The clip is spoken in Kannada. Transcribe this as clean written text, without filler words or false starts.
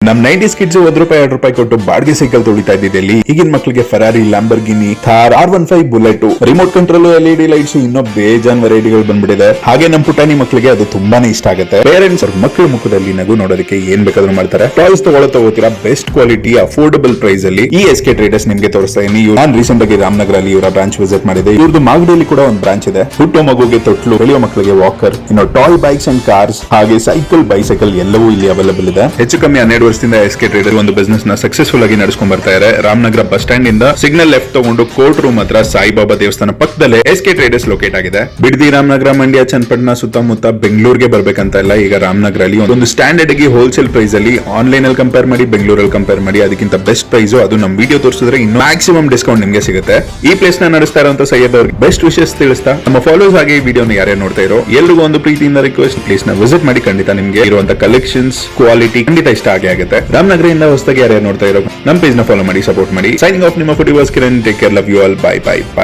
ನಮ್ 90s ಕಿಡ್ಸ್ ₹1 ಕೊಟ್ಟು ಬಾಡಿಗೆ ಸೈಕಲ್ ತೊಳಿತಾ ಇದ್ದಿದ್ದಲ್ಲಿ ಈಗಿನ ಮಕ್ಕಳಿಗೆ Ferrari, Lamborghini, Thar, R15 bullet, remote control, LED lights, ಇನ್ನೂ ಬೇಜಾನ್ ವೆರೈಟಿಗಳು ಬಂದ್ಬಿಟ್ಟಿದೆ. ಹಾಗೆ ನಮ್ ಪುಟಾಣಿ ಮಕ್ಕಳಿಗೆ ಅದು ತುಂಬಾನೇ ಇಷ್ಟ ಆಗುತ್ತೆ. ಪೇರೆಂಟ್ಸ್ ಅವ್ರ ಮಕ್ಕಳ ಮುಖದಲ್ಲಿ ನಗು ನೋಡೋದಕ್ಕೆ ಏನ್ ಬೇಕಾದ್ರೂ ಮಾಡ್ತಾರೆ. ಟಾಯ್ಸ್ ತಗೋತೀರಾ ಬೆಸ್ಟ್ ಕ್ವಾಲಿಟಿ ಅಫೋರ್ಡಬಲ್ ಪ್ರೈಸ್ ಅಲ್ಲಿ ಈ SK ಟ್ರೇಡರ್ಸ್ ನಿಮ್ಗೆ ತೋರಿಸ್ತಾ ಇದೀನಿ. ನಾನು ರೀಸೆಂಟ್ ಆಗಿ ರಾಮನಗರಲ್ಲಿ ಇವರ ಬ್ರಾಂಚ್ ವಿಸಿಟ್ ಮಾಡಿದೆ. ಇವ್ರದ್ದು ಮಾಗಡಿಯಲ್ಲಿ ಕೂಡ ಒಂದು ಬ್ರಾಂಚ್ ಇದೆ. ಹುಟ್ಟೋ ಮಗುಗೆ ತೊಟ್ಲು, ಬೆಳೆಯೋ ಮಕ್ಕಳಿಗೆ ವಾಕರ್, ಇನ್ನು ಟಾಯ್ ಬೈಕ್ಸ್ ಅಂಡ್ ಕಾರ್ಸ್, ಹಾಗೆ ಸೈಕಲ್, ಬೈಸೈಕಲ್ ಎಲ್ಲವೂ ಇಲ್ಲಿ ಅವೈಲೇಬಲ್ ಇದೆ. ಹೆಚ್ಚು ಕಮ್ಮಿ 12 ವರ್ಷದಿಂದ SK ಟ್ರೇಡರ್ ಒಂದು ಬಿಸ್ನೆಸ್ ನ ಸಕ್ಸಸ್ಫುಲ್ ಆಗಿ ನಡೆಸ್ಕೊಂಡ್ ಬರ್ತಾ ಇದ್ದಾರೆ. ರಾಮನಗರ ಬಸ್ ಸ್ಟ್ಯಾಂಡ್ ಇಂದ ಸಿಗ್ನಲ್ ಲೆಫ್ಟ್ ತಗೊಂಡು ಕೋರ್ಟ್ ರೂಮ್ ಹತ್ರ ಸಾಯಿಬಾಬಾ ದೇವಸ್ಥಾನ ಪಕ್ಕದಲ್ಲೇ SK ಟ್ರೇಡರ್ಸ್ ಲೊಕೇಟ್ ಆಗಿದೆ. ಬಿಡದಿ, ರಾಮನಗರ, ಮಂಡ್ಯ, ಚನ್ನಪಟ್ಟಣ ಸುತ್ತಮುತ್ತ ಬೆಂಗಳೂರಿಗೆ ಬರ್ಬೇಕಂತ ಇಲ್ಲ. ಈಗ ರಾಮನಗರಲ್ಲಿ ಒಂದು ಸ್ಟ್ಯಾಂಡರ್ಡ್ ಆಗಿ ಹೋಲ್ಸೇಲ್ ಪ್ರೈಸ್ ಅಲ್ಲಿ ಆನ್ಲೈನ್ ಅಲ್ಲಿ ಕಂಪೇರ್ ಮಾಡಿ, ಬೆಂಗಳೂರಲ್ಲಿ ಕಂಪೇರ್ ಮಾಡಿ ಅದಕ್ಕಿಂತ ಬೆಸ್ಟ್ ಪ್ರೈಸ್, ಅದು ನಮ್ಮ ವಿಡಿಯೋ ತೋರಿಸಿದ್ರೆ ಇನ್ನು ಮ್ಯಾಕ್ಸಿಮಮ್ ಡಿಸ್ಕೌಂಟ್ ನಿಮಗೆ ಸಿಗುತ್ತೆ. ಈ ಪ್ಲೇಸ್ ನ ನಡೆಸ್ತಾ ಇರುವಂತ ಸೈಯದ್ ಅವ್ರಿಗೆ ಬೆಸ್ಟ್ ವಿಶಸ್ ತಿಳಿಸ್ತಾ ನಮ್ಮ ಫಾಲೋಸ್ ಆಗಿ ಈ ವಿಡಿಯೋನ ಯಾರ್ಯಾರು ನೋಡ್ತಾ ಇರೋ ಎಲ್ರಿಗೂ ಒಂದು ಪ್ರೀತಿಯಿಂದ ರಿಕ್ವೆಸ್ಟ್, ಪ್ಲೇಸ್ ನ ವಿಸಿಟ್ ಮಾಡಿ. ಖಂಡಿತ ನಿಮ್ಗೆ ಇರುವಂತ ಕಲೆಕ್ಷನ್ಸ್ ಕ್ವಾಲಿಟಿ ಖಂಡಿತ ಇಷ್ಟ ಆಗುತ್ತೆ. ರಾಮನಗರದಿಂದ ಹೊಸದಾಗಿ ಯಾರ್ಯಾರು ನೋಡ್ತಾ ಇರೋ ನಮ್ಮ ಪೇಜ್ ನ ಫಾಲೋ ಮಾಡಿ, ಸಪೋರ್ಟ್ ಮಾಡಿ. ಸೈನಿಂಗ್ ಆಫ್ ನಿಮ್ಮ foodiverse Kiran. Take care, love you all, bye bye by.